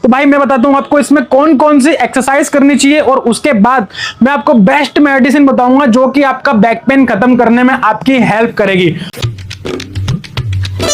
तो भाई मैं बताता हूं आपको इसमें कौन कौन सी एक्सरसाइज करनी चाहिए और उसके बाद मैं आपको बेस्ट मेडिसिन बताऊंगा जो कि आपका बैक पेन खत्म करने में आपकी हेल्प करेगी।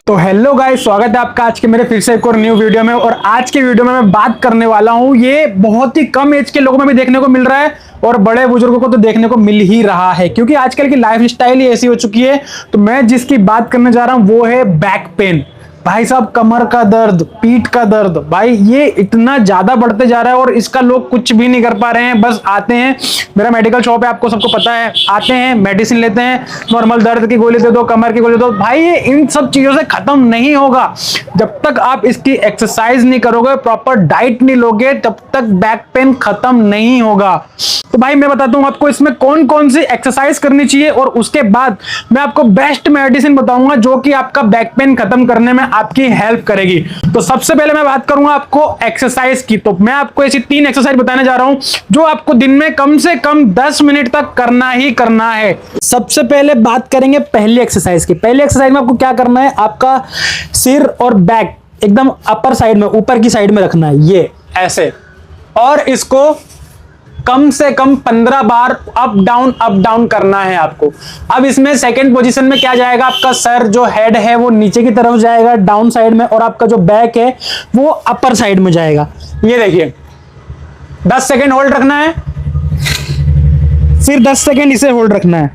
तो हेलो गाइस, स्वागत है आपका आज के मेरे फिर से एक और न्यू वीडियो में। और आज के वीडियो में मैं बात करने वाला हूं, ये बहुत ही कम एज के लोगों में भी देखने को मिल रहा है और बड़े बुजुर्गों को तो देखने को मिल ही रहा है, क्योंकि आजकल की लाइफ स्टाइल ही ऐसी हो चुकी है। तो मैं जिसकी बात करने जा रहा हूं वो है बैक पेन। भाई साहब, कमर का दर्द, पीठ का दर्द, भाई ये इतना ज्यादा बढ़ते जा रहा है और इसका लोग कुछ भी नहीं कर पा रहे हैं। बस आते हैं, मेरा मेडिकल शॉप है, आपको सबको पता है, आते हैं मेडिसिन लेते हैं, नॉर्मल दर्द की गोली दे दो, कमर की गोली दे दो। भाई ये इन सब चीजों से खत्म नहीं होगा जब तक आप इसकी एक्सरसाइज नहीं करोगे, प्रॉपर डाइट नहीं लोगे, तब तक बैक पेन खत्म नहीं होगा। तो भाई मैं बताता हूं आपको इसमें कौन कौन सी एक्सरसाइज करनी चाहिए और उसके बाद मैं आपको बेस्ट मेडिसिन बताऊंगा जो कि आपका बैक पेन खत्म करने में आपकी हेल्प करेगी। तो सबसे पहले मैं बात करूंगा आपको एक्सरसाइज की। तो मैं आपको ऐसी 3 एक्सरसाइज बताने जा रहा हूं जो आपको दिन में कम से कम 10 मिनट तक करना ही करना है। सबसे पहले बात करेंगे पहली एक्सरसाइज की। पहली एक्सरसाइज में आपको क्या करना है, आपका सिर और बैक एकदम अपर साइड में, ऊपर की साइड में रखना है, ये ऐसे, और इसको कम से कम 15 बार अप डाउन करना है आपको। अब इसमें सेकंड पोजीशन में क्या जाएगा, आपका सर जो हेड है वो नीचे की तरफ जाएगा डाउन साइड में, और आपका जो बैक है वो अपर साइड में जाएगा। ये देखिए, 10 सेकंड होल्ड रखना है, फिर 10 सेकंड इसे होल्ड रखना है,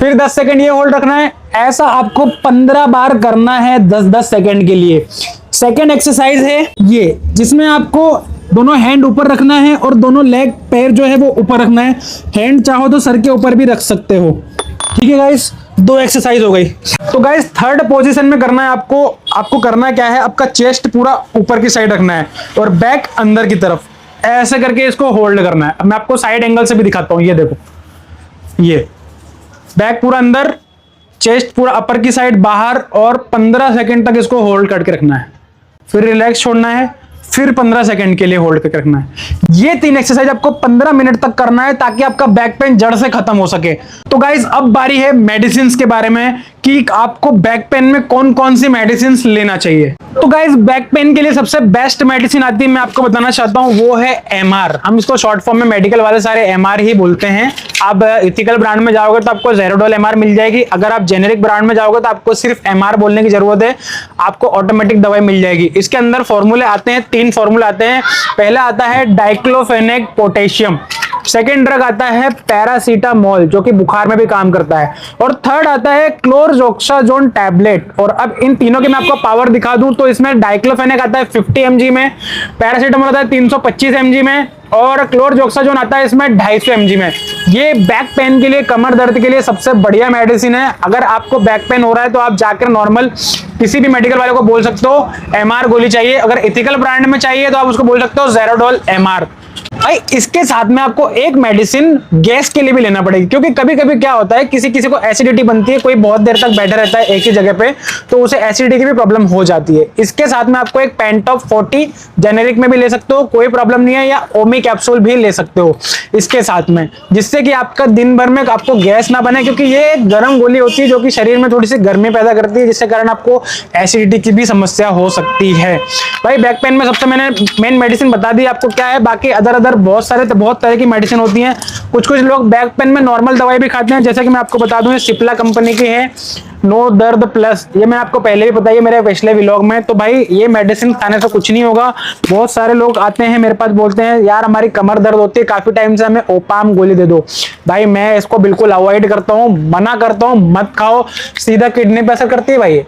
फिर 10 सेकंड ये होल्ड रखना है। ऐसा आपको 15 बार करना है 10-10 सेकंड के लिए। सेकंड एक्सरसाइज है ये, जिसमें आपको दोनों हैंड ऊपर रखना है और दोनों लेग पैर जो है वो ऊपर रखना है। हैंड चाहो तो सर के ऊपर भी रख सकते हो। ठीक है गाइस, 2 एक्सरसाइज हो गई। तो गाइस थर्ड पोजीशन में करना है आपको करना क्या है, आपका चेस्ट पूरा ऊपर की साइड रखना है और बैक अंदर की तरफ, ऐसे करके इसको होल्ड करना है। अब मैं आपको साइड एंगल से भी दिखाता हूं, ये देखो, ये बैक पूरा अंदर, चेस्ट पूरा अपर की साइड बाहर, और 15 सेकंड तक इसको होल्ड करके रखना है, फिर रिलैक्स छोड़ना है, फिर 15 सेकंड के लिए होल्ड करके रखना है। ये 3 एक्सरसाइज आपको 15 मिनट तक करना है ताकि आपका बैक पेन जड़ से खत्म हो सके। तो गाइस अब बारी है मेडिसिन के बारे में कि आपको बैक पेन में कौन कौन सी मेडिसिन लेना चाहिए। तो गाइस बैक पेन के लिए सबसे बेस्ट मेडिसिन आती है, मैं आपको बताना चाहता हूं, वो है एमआर। हम इसको शॉर्ट फॉर्म में मेडिकल वाले सारे एमआर ही बोलते हैं। आप इथिकल ब्रांड में जाओगे तो आपको जेरोडोल एमआर मिल जाएगी। अगर आप जेनेरिक ब्रांड में जाओगे तो आपको सिर्फ एमआर बोलने की जरूरत है, आपको ऑटोमेटिक दवाई मिल जाएगी। इसके अंदर फॉर्मूले आते हैं, 3 फॉर्मूले आते हैं। पहला आता है डाइक्लोफेनेक पोटेशियम, सेकेंड ड्रग आता है पैरासीटामोल जो कि बुखार में भी काम करता है, और थर्ड आता है क्लोरजोक्साजोन टैबलेट। और अब इन तीनों के मैं आपको पावर दिखा दूं तो इसमें डाइक्लोफेनेक आता है 50 mg में, पैरासीटामोल आता है 325 mg में, और क्लोरजोक्साजोन आता है इसमें 250 mg में। ये बैक पेन के लिए, कमर दर्द के लिए सबसे बढ़िया मेडिसिन है। अगर आपको बैक पेन हो रहा है तो आप जाकर नॉर्मल किसी भी मेडिकल वाले को बोल सकते हो एमआर गोली चाहिए। अगर एथिकल ब्रांड में चाहिए तो आप उसको बोल सकते हो जेरोडोल एमआर। भाई इसके साथ में आपको एक मेडिसिन गैस के लिए भी लेना पड़ेगी, क्योंकि कभी कभी क्या होता है, किसी किसी को एसिडिटी बनती है, कोई बहुत देर तक बैठा रहता है एक ही जगह पे, तो उसे एसिडिटी की भी प्रॉब्लम हो जाती है। इसके साथ में आपको एक पेंटॉप 40 जेनेरिक में भी ले सकते हो, कोई प्रॉब्लम नहीं है, या ओमी कैप्सूल भी ले सकते हो इसके साथ में, जिससे कि आपका दिन भर में आपको गैस ना बने, क्योंकि ये एक गर्म गोली होती है जो कि शरीर में थोड़ी सी गर्मी पैदा करती है, जिसके कारण आपको एसिडिटी की भी समस्या हो सकती है। भाई बैक पेन में सबसे मैंने मेन मेडिसिन बता दी आपको क्या है, बाकी अदर बहुत तरह की मेडिसिन होती हैं। कुछ लोग बैक पेन में नॉर्मल दवाई भी खाते हैं, जैसे कि मैं आपको बता दूं, ये सिप्ला कंपनी की है नो दर्द प्लस, ये मैं आपको पहले भी बताइए मेरे पिछले व्लॉग में। तो भाई ये मेडिसिन खाने से कुछ नहीं होगा। बहुत सारे लोग आते हैं मेरे पास, बोलते हैं यार हमारी कमर दर्द होती है काफी टाइम से, हमें ओपाम गोली दे दो। भाई मैं इसको बिल्कुल अवॉइड करता हूँ, मना करता हूँ, मत खाओ, सीधा किडनी पे असर करती है। भाई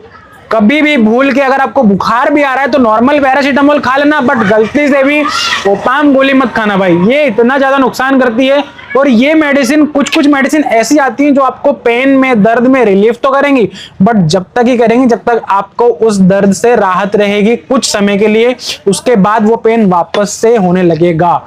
कभी भी भूल के अगर आपको बुखार भी आ रहा है तो नॉर्मल पैरासीटामोल खा लेना, बट गलती से भी ओपाम गोली मत खाना। भाई ये इतना ज्यादा नुकसान करती है। और ये मेडिसिन, कुछ मेडिसिन ऐसी आती हैं जो आपको पेन में, दर्द में रिलीफ तो करेंगी, बट जब तक ही करेंगी जब तक आपको उस दर्द से राहत रहेगी कुछ समय के लिए, उसके बाद वो पेन वापस से होने लगेगा।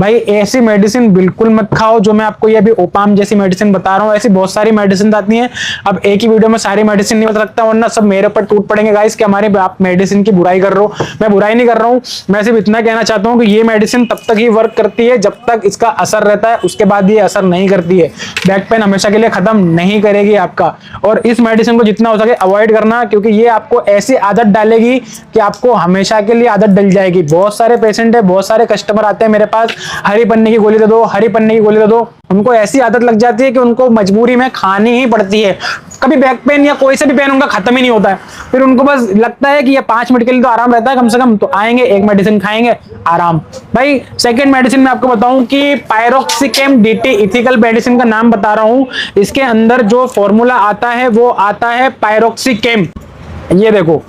भाई ऐसी मेडिसिन बिल्कुल मत खाओ जो मैं आपको ये अभी ओपाम जैसी मेडिसिन बता रहा हूँ। ऐसी बहुत सारी मेडिसिन आती हैं, अब एक ही वीडियो में सारी मेडिसिन नहीं बता सकता, वरना सब मेरे ऊपर टूट पड़ेंगे गाइस कि हमारे आप मेडिसिन की बुराई कर रहे हो। मैं बुराई नहीं कर रहा हूँ, मैं सिर्फ इतना कहना चाहता हूँ कि ये मेडिसिन तब तक ही वर्क करती है जब तक इसका असर रहता है, उसके बाद ये असर नहीं करती है। बैक पेन हमेशा के लिए खत्म नहीं करेगी आपका। और इस मेडिसिन को जितना हो सके अवॉइड करना, क्योंकि ये आपको ऐसी आदत डालेगी कि आपको हमेशा के लिए आदत डल जाएगी। बहुत सारे पेशेंट है, बहुत सारे कस्टमर आते हैं मेरे पास, हरी पन्ने की गोली दे दो, हरी पन्ने की गोली दे दो। उनको ऐसी आदत लग जाती है कि उनको मजबूरी में खानी ही पड़ती है। कभी बैक पेन या कोई सा भी पेन उनका खत्म ही नहीं होता है। फिर उनको बस लगता है कि ये 5 मिनट के लिए तो आराम रहता है कम से कम, तो आएंगे एक मेडिसिन खाएंगे आराम। भाई सेकंड मेडिसिन में आपको बताऊं कि पायरोक्सिकेम DT इथिकल मेडिसिन का नाम बता रहा हूं। इसके अंदर जो फॉर्मूला आता है वो आता है पायरोक्सिकेम। ये देखो,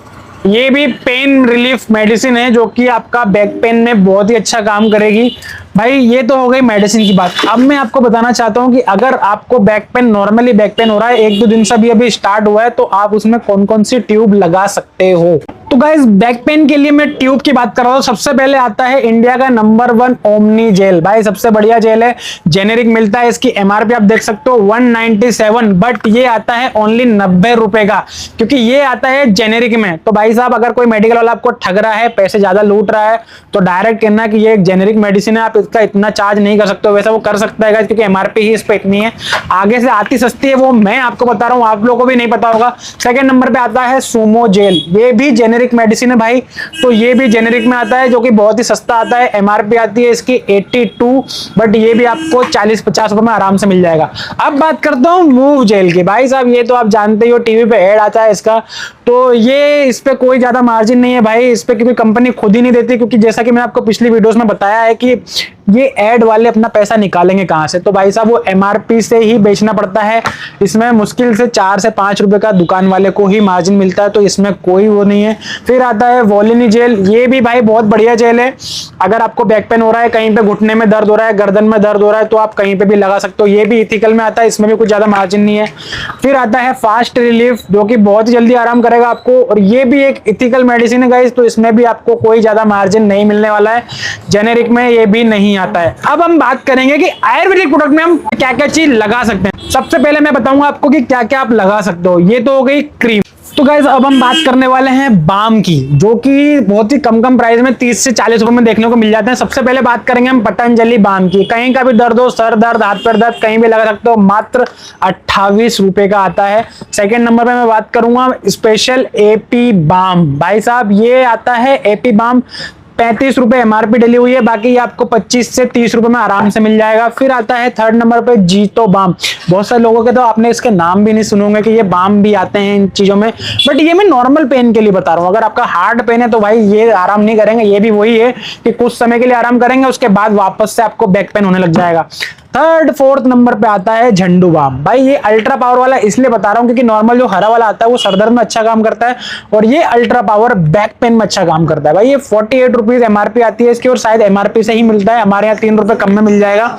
ये भी पेन रिलीफ मेडिसिन है जो कि आपका बैक पेन में बहुत ही अच्छा काम करेगी। भाई ये तो हो गई मेडिसिन की बात। अब मैं आपको बताना चाहता हूं कि अगर आपको back pain, normally back pain हो रहा है, 1-2 दिन से भी अभी स्टार्ट हुआ है, तो आप उसमें कौन कौन सी ट्यूब लगा सकते हो। तो गाइस बैक पेन के लिए मैं ट्यूब की बात कर रहा हूं। सबसे पहले आता है इंडिया का नंबर 1 ओमनी जेल। भाई सबसे बढ़िया जेल है, जेनेरिक मिलता है। इसकी MRP आप देख सकते हो 197, बट ये आता है ओनली 90 रुपए का, क्योंकि ये आता है जेनेरिक में। तो भाई साहब अगर कोई मेडिकल वाला आपको ठग रहा है, पैसे ज्यादा लूट रहा है, तो डायरेक्ट कहना कि ये एक जेनेरिक मेडिसिन है, आप इसका इतना चार्ज नहीं कर सकते हो। वैसे वो कर सकता है गाइस, क्योंकि MRP ही इस पे इतनी है। आगे से आती सस्ती है, वो मैं आपको बता रहा हूँ, आप लोगों को भी नहीं पता होगा। सेकंड नंबर पे आता है सुमो जेल। ये भी जेनेरिक मेडिसिन है भाई, तो ये भी जेनेरिक में आता है, जो कि बहुत ही सस्ता आता है। MRP आती है इसकी 82, बट ये भी आपको 40-50 रुपए में आराम से मिल जाएगा। अब बात करता हूँ मूव जेल की। भाई साहब ये तो आप जानते ही हो, टीवी पे ऐड आता है इसका, तो ये इस पे कोई ज्यादा मार्जिन नहीं है भाई इस पे, क्योंकि कंपनी खुद ही नहीं देती। क्योंकि जैसा कि मैंने आपको पिछली वीडियोस में बताया है कि ये ऐड वाले अपना पैसा निकालेंगे कहां से, तो भाई साहब वो MRP से ही बेचना पड़ता है। इसमें मुश्किल से 4 से 5 रुपए का दुकान वाले को ही मार्जिन मिलता है, तो इसमें कोई वो नहीं है। फिर आता है वोलिनी जेल। ये भी भाई बहुत बढ़िया जेल है। अगर आपको बैक पेन हो रहा है, कहीं पे घुटने में दर्द हो रहा है, गर्दन में दर्द हो रहा है, तो आप कहीं पे भी लगा सकते हो। ये भी इथिकल में आता है, इसमें भी कुछ ज्यादा मार्जिन नहीं है। फिर आता है फास्ट रिलीफ, जो कि बहुत ही जल्दी आराम करेगा आपको, और ये भी एक इथिकल मेडिसिन है गाइस, तो इसमें भी आपको कोई ज्यादा मार्जिन नहीं मिलने वाला है। जेनेरिक में ये भी नहीं आता है। अब हम बात करेंगे कि आयुर्वेदिक प्रोडक्ट में हम क्या क्या चीज लगा सकते हैं। सबसे पहले मैं बताऊंगा आपको कि क्या क्या आप लगा सकते हो। ये तो हो गई क्रीम। तो गाइस अब हम बात करने वाले हैं बाम की, जो कि बहुत ही कम प्राइस में 30 से 40 रुपए में देखने को मिल जाते हैं। सबसे पहले बात करेंगे हम पतंजलि बाम की। कहीं का भी दर्द हो, सर दर्द, हाथ पैर दर्द, कहीं भी लगा सकते हो, मात्र 28 रुपए का आता है। सेकंड नंबर पे मैं बात करूंगा स्पेशल AP बाम। भाई साहब ये आता है AP बाम, 35 रुपए MRP डली हुई है, बाकी ये आपको 25 से 30 रुपए में आराम से मिल जाएगा। फिर आता है थर्ड नंबर पे जीतो बाम। बहुत सारे लोगों के तो आपने इसके नाम भी नहीं सुने होंगे कि ये बाम भी आते हैं इन चीजों में, बट ये मैं नॉर्मल पेन के लिए बता रहा हूँ। अगर आपका हार्ड पेन है तो भाई ये आराम नहीं करेंगे। ये भी वही है कि कुछ समय के लिए आराम करेंगे, उसके बाद वापस से आपको बैक पेन होने लग जाएगा। थर्ड फोर्थ नंबर पे आता है झंडू बाम। भाई ये अल्ट्रा पावर वाला इसलिए बता रहा हूं क्योंकि नॉर्मल जो हरा वाला आता है वो सरदर्द में अच्छा काम करता है, और ये अल्ट्रा पावर बैक पेन में अच्छा काम करता है। भाई ये 48 रुपीज MRP आती है इसकी, और शायद MRP से ही मिलता है, हमारे यहाँ 3 रुपए कम में मिल जाएगा।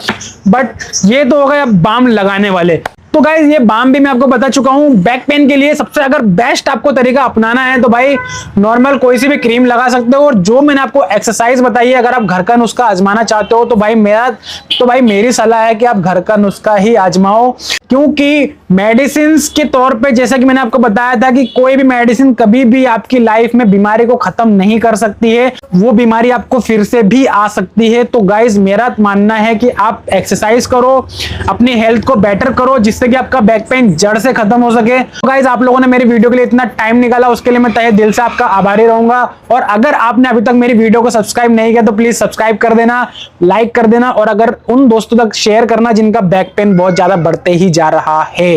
बट ये तो हो गए अब बाम लगाने वाले। तो गाइस ये बाम भी मैं आपको बता चुका हूं। बैक पेन के लिए सबसे अगर बेस्ट आपको तरीका अपनाना है तो भाई नॉर्मल कोई सी भी क्रीम लगा सकते हो, और जो मैंने आपको एक्सरसाइज बताई है, अगर आप घर का नुस्खा आजमाना चाहते हो तो भाई मेरी सलाह है कि आप घर का नुस्खा ही आजमाओ। क्योंकि मेडिसिन के तौर पे जैसा कि मैंने आपको बताया था कि कोई भी मेडिसिन कभी भी आपकी लाइफ में बीमारी को खत्म नहीं कर सकती है, वो बीमारी आपको फिर से भी आ सकती है। तो गाइस मेरा मानना है कि आप एक्सरसाइज करो, अपनी हेल्थ को बेटर करो, जिससे कि आपका बैक पेन जड़ से खत्म हो सके। तो गाइस आप लोगों ने मेरी वीडियो के लिए इतना टाइम निकाला, उसके लिए मैं तहे दिल से आपका आभारी रहूंगा। और अगर आपने अभी तक मेरी वीडियो को सब्सक्राइब नहीं किया तो प्लीज सब्सक्राइब कर देना, लाइक कर देना, और अगर उन दोस्तों तक शेयर करना जिनका बैक पेन बहुत ज्यादा बढ़ते ही जा रहा है।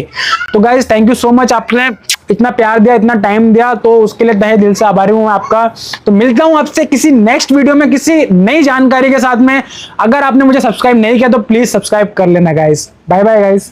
तो guys thank you so much, आपने इतना प्यार दिया, इतना टाइम दिया, तो उसके लिए तहे दिल से आभारी हूं आपका। तो मिलता हूं आपसे किसी नेक्स्ट वीडियो में किसी नई जानकारी के साथ में। अगर आपने मुझे सब्सक्राइब नहीं किया तो प्लीज सब्सक्राइब कर लेना गाइस। Bye bye guys.